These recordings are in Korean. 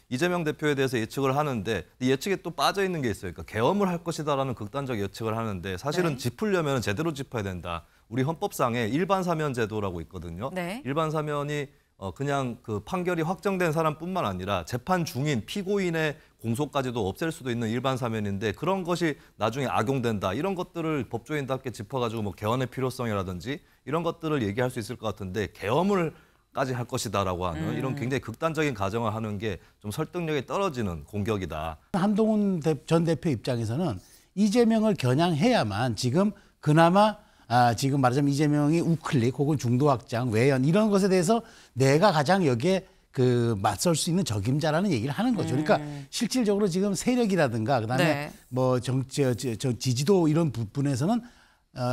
이재명 대표에 대해서 예측을 하는데 이 예측에 또 빠져 있는 게 있어요. 그러니까 계엄을 할 것이다라는 극단적 예측을 하는데 사실은 네. 짚으려면 제대로 짚어야 된다. 우리 헌법상에 일반 사면 제도라고 있거든요. 네. 일반 사면이 그냥 그 판결이 확정된 사람뿐만 아니라 재판 중인 피고인의 공소까지도 없앨 수도 있는 일반 사면인데 그런 것이 나중에 악용된다. 이런 것들을 법조인답게 짚어가지고 뭐 개헌의 필요성이라든지 이런 것들을 얘기할 수 있을 것 같은데 계엄을까지 할 것이다라고 하는 이런 굉장히 극단적인 가정을 하는 게 좀 설득력이 떨어지는 공격이다. 한동훈 전 대표 입장에서는 이재명을 겨냥해야만 지금 그나마 지금 말하자면 이재명이 우클릭 혹은 중도 확장, 외연 이런 것에 대해서 내가 가장 여기에 맞설 수 있는 적임자라는 얘기를 하는 거죠. 그러니까 실질적으로 지금 세력이라든가 그다음에 네. 뭐 지지도 이런 부분에서는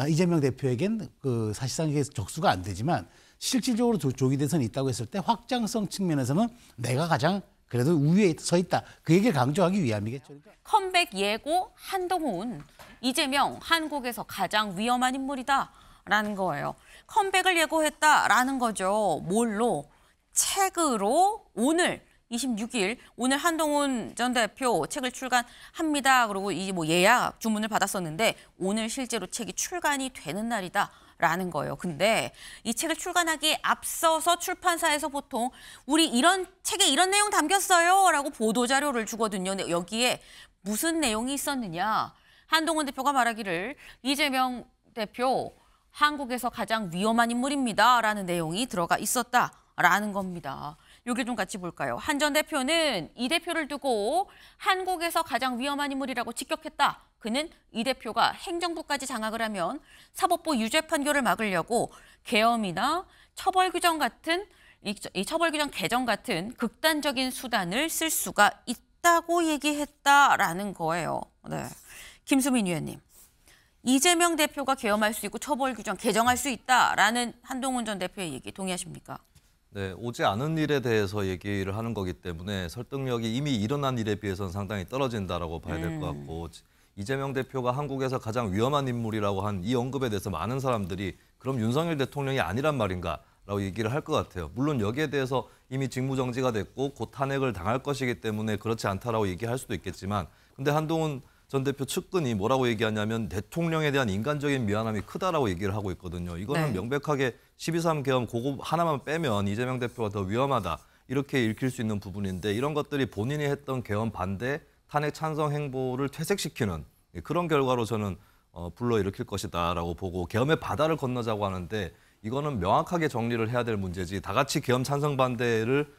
이재명 대표에겐 사실상 이게 적수가 안 되지만 실질적으로 조기 대선이 있다고 했을 때 확장성 측면에서는 내가 가장 그래도 우위에 서 있다. 그 얘기를 강조하기 위함이겠죠. 컴백 예고 한동훈, 이재명 한국에서 가장 위험한 인물이다라는 거예요. 컴백을 예고했다라는 거죠. 뭘로? 책으로 오늘 26일 오늘 한동훈 전 대표 책을 출간합니다. 그리고 이 뭐 예약 주문을 받았었는데 오늘 실제로 책이 출간이 되는 날이다라는 거예요. 근데 이 책을 출간하기에 앞서서 출판사에서 보통 우리 이런 책에 이런 내용 담겼어요라고 보도 자료를 주거든요. 근데 여기에 무슨 내용이 있었느냐? 한동훈 대표가 말하기를 이재명 대표 한국에서 가장 위험한 인물입니다라는 내용이 들어가 있었다라는 겁니다. 여기 좀 같이 볼까요? 한 전 대표는 이 대표를 두고 한국에서 가장 위험한 인물이라고 직격했다. 그는 이 대표가 행정부까지 장악을 하면 사법부 유죄 판결을 막으려고 계엄이나 처벌규정 같은 이 처벌규정 개정 같은 극단적인 수단을 쓸 수가 있다고 얘기했다라는 거예요. 네. 김수민 위원님. 이재명 대표가 계엄할 수 있고 처벌규정 개정할 수 있다라는 한동훈 전 대표의 얘기 동의하십니까? 네, 오지 않은 일에 대해서 얘기를 하는 거기 때문에 설득력이 이미 일어난 일에 비해서는 상당히 떨어진다라고 봐야 될 것 같고 이재명 대표가 한국에서 가장 위험한 인물이라고 한 이 언급에 대해서 많은 사람들이 그럼 윤석열 대통령이 아니란 말인가라고 얘기를 할 것 같아요. 물론 여기에 대해서 이미 직무정지가 됐고 곧 탄핵을 당할 것이기 때문에 그렇지 않다라고 얘기할 수도 있겠지만 근데 한동훈 전 대표 측근이 뭐라고 얘기하냐면 대통령에 대한 인간적인 미안함이 크다라고 얘기를 하고 있거든요. 이거는 네. 명백하게 12.3 계엄 그거 하나만 빼면 이재명 대표가 더 위험하다 이렇게 읽힐 수 있는 부분인데 이런 것들이 본인이 했던 계엄 반대, 탄핵 찬성 행보를 퇴색시키는 그런 결과로 저는 불러일으킬 것이다라고 보고 계엄의 바다를 건너자고 하는데 이거는 명확하게 정리를 해야 될 문제지 다 같이 계엄 찬성 반대를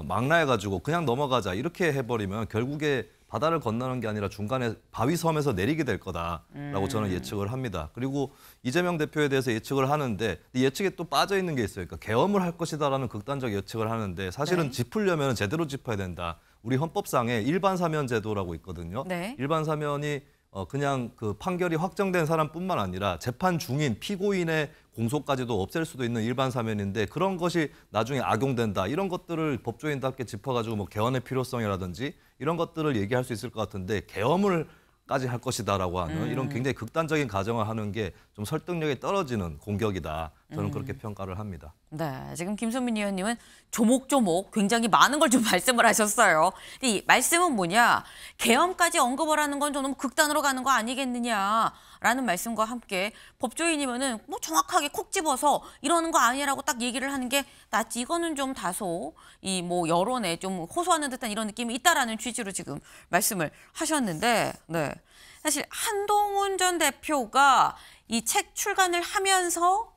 망라해가지고 그냥 넘어가자 이렇게 해버리면 결국에 바다를 건너는 게 아니라 중간에 바위섬에서 내리게 될 거다라고 저는 예측을 합니다. 그리고 이재명 대표에 대해서 예측을 하는데 이 예측에 또 빠져 있는 게 있어요. 그러니까 계엄을 할 것이다라는 극단적 예측을 하는데 사실은 네. 짚으려면 제대로 짚어야 된다. 우리 헌법상에 일반 사면 제도라고 있거든요. 네. 일반 사면이 그냥 그 판결이 확정된 사람뿐만 아니라 재판 중인 피고인의 공소까지도 없앨 수도 있는 일반 사면인데 그런 것이 나중에 악용된다. 이런 것들을 법조인답게 짚어가지고 뭐 개헌의 필요성이라든지 이런 것들을 얘기할 수 있을 것 같은데 계엄을까지 할 것이다라고 하는 이런 굉장히 극단적인 가정을 하는 게 좀 설득력이 떨어지는 공격이다. 저는 그렇게 평가를 합니다. 네, 지금 김선민 의원님은 조목조목 굉장히 많은 걸 좀 말씀을 하셨어요. 이 말씀은 뭐냐? 계엄까지 언급을 하는 건 좀 너무 극단으로 가는 거 아니겠느냐라는 말씀과 함께 법조인이면은 뭐 정확하게 콕 집어서 이러는 거 아니라고 딱 얘기를 하는 게 낫지. 이거는 좀 다소 이 뭐 여론에 좀 호소하는 듯한 이런 느낌이 있다라는 취지로 지금 말씀을 하셨는데, 네. 사실 한동훈 전 대표가 이 책 출간을 하면서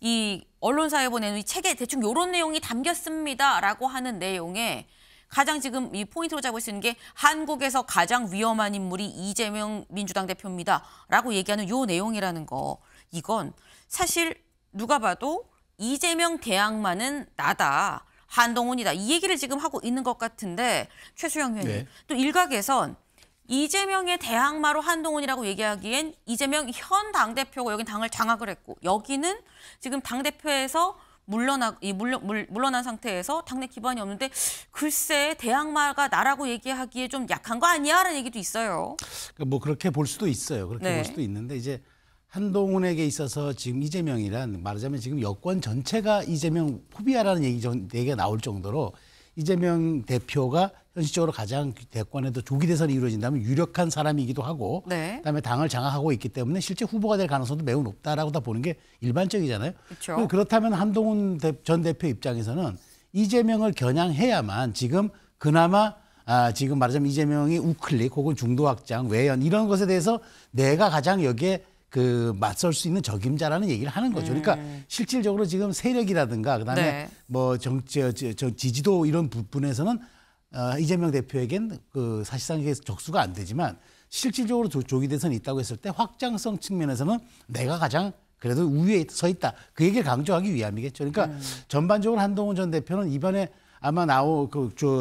이 언론사에 보내는 이 책에 대충 이런 내용이 담겼습니다라고 하는 내용에 가장 지금 이 포인트로 잡을 수 있는 게 한국에서 가장 위험한 인물이 이재명 민주당 대표입니다라고 얘기하는 요 내용이라는 거. 이건 사실 누가 봐도 이재명 대항마는 나다. 한동훈이다. 이 얘기를 지금 하고 있는 것 같은데 최수영 의원님. 네. 또 일각에선 이재명의 대항마로 한동훈이라고 얘기하기엔 이재명 현 당대표가 여긴 당을 장악을 했고 여기는 지금 당대표에서 물러난 상태에서 당내 기반이 없는데 글쎄 대항마가 나라고 얘기하기에 좀 약한 거 아니야? 라는 얘기도 있어요. 뭐 그렇게 볼 수도 있어요. 그렇게 네. 볼 수도 있는데 이제 한동훈에게 있어서 지금 이재명이란 말하자면 지금 여권 전체가 이재명 포비아라는 얘기가 나올 정도로 이재명 대표가 현실적으로 가장 대권에도 조기 대선이 이루어진다면 유력한 사람이기도 하고 네. 그다음에 당을 장악하고 있기 때문에 실제 후보가 될 가능성도 매우 높다라고 다 보는 게 일반적이잖아요. 그렇죠. 그렇다면 한동훈 전 대표 입장에서는 이재명을 겨냥해야만 지금 그나마 지금 말하자면 이재명이 우클릭 혹은 중도 확장, 외연 이런 것에 대해서 내가 가장 여기에 맞설 수 있는 적임자라는 얘기를 하는 거죠. 그러니까 실질적으로 지금 세력이라든가 그다음에 네. 뭐 지지도 이런 부분에서는 이재명 대표에겐 사실상 이게 적수가 안 되지만 실질적으로 조기 대선이 있다고 했을 때 확장성 측면에서는 내가 가장 그래도 우위에 서 있다. 그 얘기를 강조하기 위함이겠죠. 그러니까 전반적으로 한동훈 전 대표는 이번에 아마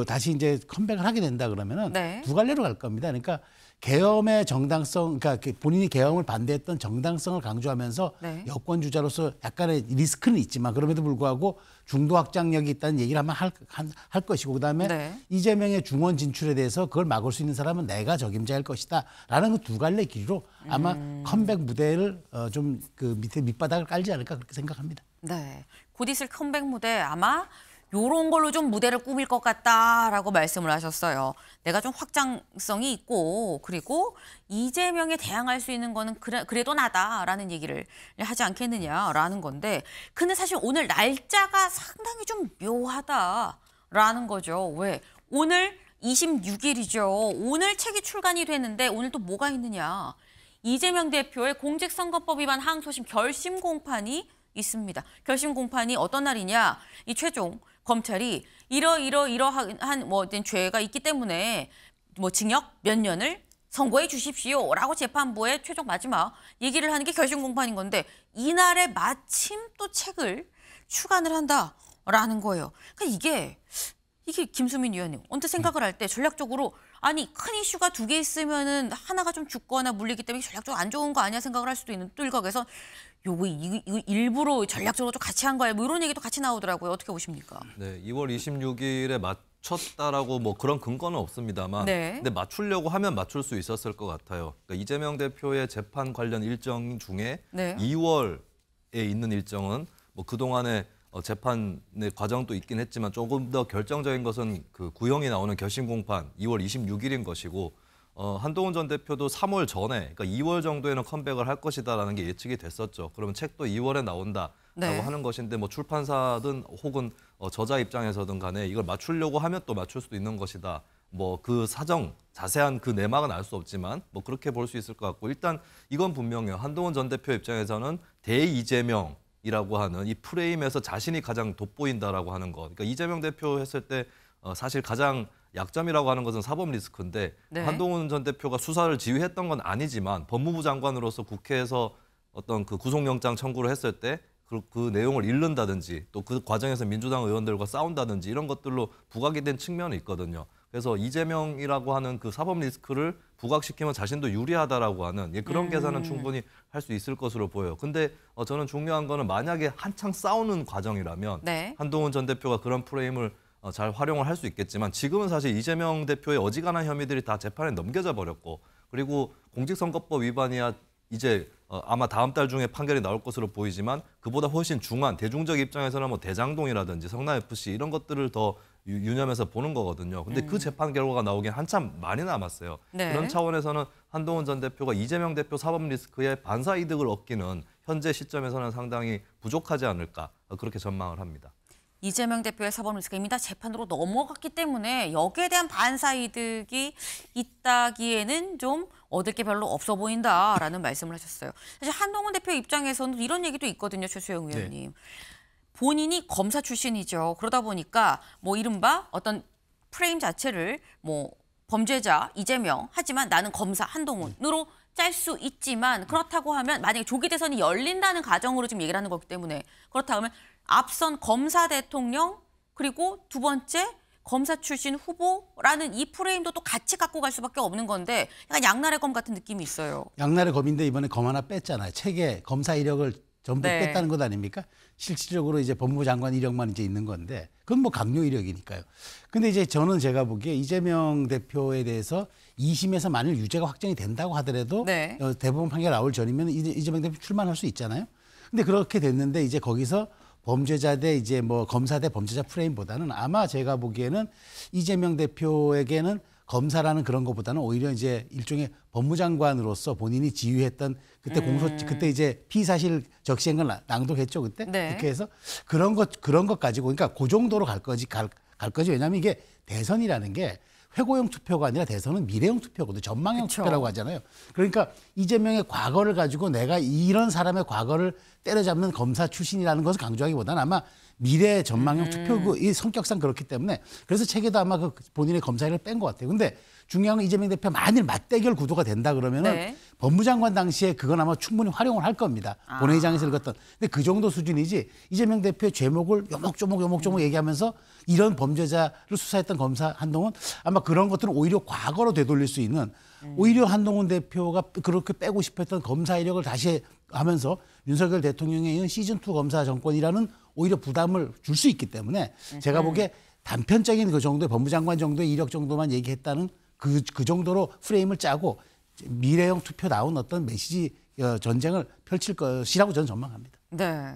다시 이제 컴백을 하게 된다 그러면은 네. 두 갈래로 갈 겁니다. 그러니까 계엄의 정당성, 그러니까 본인이 계엄을 반대했던 정당성을 강조하면서 네. 여권 주자로서 약간의 리스크는 있지만 그럼에도 불구하고 중도 확장력이 있다는 얘기를 아마 할 것이고 그다음에 네. 이재명의 중원 진출에 대해서 그걸 막을 수 있는 사람은 내가 적임자일 것이다라는 그 두 갈래 길로 아마 컴백 무대를 좀 밑에 밑바닥을 깔지 않을까 그렇게 생각합니다. 네. 곧 있을 컴백 무대 아마 요런 걸로 좀 무대를 꾸밀 것 같다라고 말씀을 하셨어요. 내가 좀 확장성이 있고 그리고 이재명에 대항할 수 있는 거는 그래도 나다라는 얘기를 하지 않겠느냐라는 건데 근데 사실 오늘 날짜가 상당히 좀 묘하다라는 거죠. 왜? 오늘 26일이죠. 오늘 책이 출간이 됐는데 오늘 또 뭐가 있느냐. 이재명 대표의 공직선거법 위반 항소심 결심 공판이 있습니다. 결심 공판이 어떤 날이냐? 이 최종 검찰이 이러한 어떤 죄가 있기 때문에 징역 몇 년을 선고해 주십시오라고 재판부에 최종 마지막 얘기를 하는 게 결심 공판인 건데 이날에 마침 또 책을 출간을 한다라는 거예요. 그러니까 이게 김수민 의원님 언뜻 생각을 할 때 전략적으로 아니 큰 이슈가 두 개 있으면은 하나가 좀 죽거나 물리기 때문에 전략적으로 안 좋은 거 아니야 생각을 할 수도 있는 또 일각에서 이거 일부러 전략적으로 좀 같이 한 거예요. 뭐 이런 얘기도 같이 나오더라고요. 어떻게 보십니까? 네, 2월 26일에 맞췄다라고 뭐 그런 근거는 없습니다만 네. 근데 맞추려고 하면 맞출 수 있었을 것 같아요. 그러니까 이재명 대표의 재판 관련 일정 중에 네. 2월에 있는 일정은 뭐 그동안에 재판의 과정도 있긴 했지만 조금 더 결정적인 것은 그 구형이 나오는 결심 공판 2월 26일인 것이고 한동훈 전 대표도 3월 전에 그러니까 2월 정도에는 컴백을 할 것이다라는 게 예측이 됐었죠. 그러면 책도 2월에 나온다라고 네. 하는 것인데 뭐 출판사든 혹은 저자 입장에서든 간에 이걸 맞추려고 하면 또 맞출 수도 있는 것이다. 뭐 그 사정 자세한 그 내막은 알 수 없지만 뭐 그렇게 볼 수 있을 것 같고 일단 이건 분명해요. 한동훈 전 대표 입장에서는 대이재명 이라고 하는 이 프레임에서 자신이 가장 돋보인다라고 하는 것. 그러니까 이재명 대표 했을 때 사실 가장 약점이라고 하는 것은 사법 리스크인데 네. 한동훈 전 대표가 수사를 지휘했던 건 아니지만 법무부 장관으로서 국회에서 어떤 그 구속영장 청구를 했을 때 그 내용을 잃는다든지 또 그 과정에서 민주당 의원들과 싸운다든지 이런 것들로 부각이 된 측면이 있거든요. 그래서 이재명이라고 하는 그 사법 리스크를 부각시키면 자신도 유리하다라고 하는 그런 계산은 충분히 할 수 있을 것으로 보여요. 근데 저는 중요한 거는 만약에 한창 싸우는 과정이라면 네. 한동훈 전 대표가 그런 프레임을 잘 활용을 할 수 있겠지만 지금은 사실 이재명 대표의 어지간한 혐의들이 다 재판에 넘겨져 버렸고 그리고 공직선거법 위반이야 이제 아마 다음 달 중에 판결이 나올 것으로 보이지만 그보다 훨씬 중한 대중적 입장에서는 뭐 대장동이라든지 성남FC 이런 것들을 더 유념해서 보는 거거든요. 근데 그 재판 결과가 나오긴 한참 많이 남았어요. 네. 그런 차원에서는 한동훈 전 대표가 이재명 대표 사법 리스크에 반사 이득을 얻기는 현재 시점에서는 상당히 부족하지 않을까 그렇게 전망을 합니다. 이재명 대표의 사법 리스크가 이미 다 재판으로 넘어갔기 때문에 여기에 대한 반사 이득이 있다기에는 좀 얻을 게 별로 없어 보인다라는 말씀을 하셨어요. 사실 한동훈 대표 입장에서는 이런 얘기도 있거든요. 최수영 의원님. 본인이 검사 출신이죠. 그러다 보니까 뭐 이른바 어떤 프레임 자체를 뭐 범죄자 이재명 하지만 나는 검사 한동훈으로 짤 수 있지만 그렇다고 하면 만약에 조기 대선이 열린다는 가정으로 지금 얘기를 하는 거기 때문에 그렇다고 하면 앞선 검사 대통령 그리고 두 번째 검사 출신 후보라는 이 프레임도 또 같이 갖고 갈 수밖에 없는 건데 약간 양날의 검 같은 느낌이 있어요. 양날의 검인데 이번에 검 하나 뺐잖아요. 책에 검사 이력을 전부 네. 뺐다는 것 아닙니까? 실질적으로 이제 법무부 장관 이력만 이제 있는 건데 그건 뭐 강요 이력이니까요. 근데 이제 제가 보기에 이재명 대표에 대해서 2심에서 만일 유죄가 확정이 된다고 하더라도 네. 대법원 판결 나올 전이면 이재명 대표 출마할 수 있잖아요. 근데 그렇게 됐는데 이제 거기서 범죄자 대 이제 뭐 검사 대 범죄자 프레임보다는 아마 제가 보기에는 이재명 대표에게는 검사라는 그런 것보다는 오히려 이제 일종의 법무장관으로서 본인이 지휘했던 그때 그때 이제 피사실 적시한 걸 낭독했죠 그때. 네. 국회에서 그런 것 가지고 그러니까 그 정도로 갈 거지. 왜냐하면 이게 대선이라는 게 회고형 투표가 아니라 대선은 미래형 투표거든요. 전망형 그쵸. 투표라고 하잖아요. 그러니까 이재명의 과거를 가지고 내가 이런 사람의 과거를 때려잡는 검사 출신이라는 것을 강조하기보다는 아마 미래 전망형 투표 이 성격상 그렇기 때문에 그래서 책에도 아마 그 본인의 검사를 뺀 것 같아요. 근데 중요한 건 이재명 대표 만일 맞대결 구도가 된다 그러면은 네. 법무장관 당시에 그건 아마 충분히 활용을 할 겁니다. 본회의장에서 읽었던. 근데 그 정도 수준이지 이재명 대표의 죄목을 요목조목 얘기하면서 이런 범죄자를 수사했던 검사 한동훈 아마 그런 것들은 오히려 과거로 되돌릴 수 있는 오히려 한동훈 대표가 그렇게 빼고 싶었던 검사 이력을 다시 하면서 윤석열 대통령의 이은 시즌2 검사 정권이라는 오히려 부담을 줄 수 있기 때문에 제가 보기에 단편적인 그 정도의 법무장관 정도의 이력 정도만 얘기했다는 그 정도로 프레임을 짜고 미래형 투표 나온 어떤 메시지 전쟁을 펼칠 것이라고 저는 전망합니다. 네.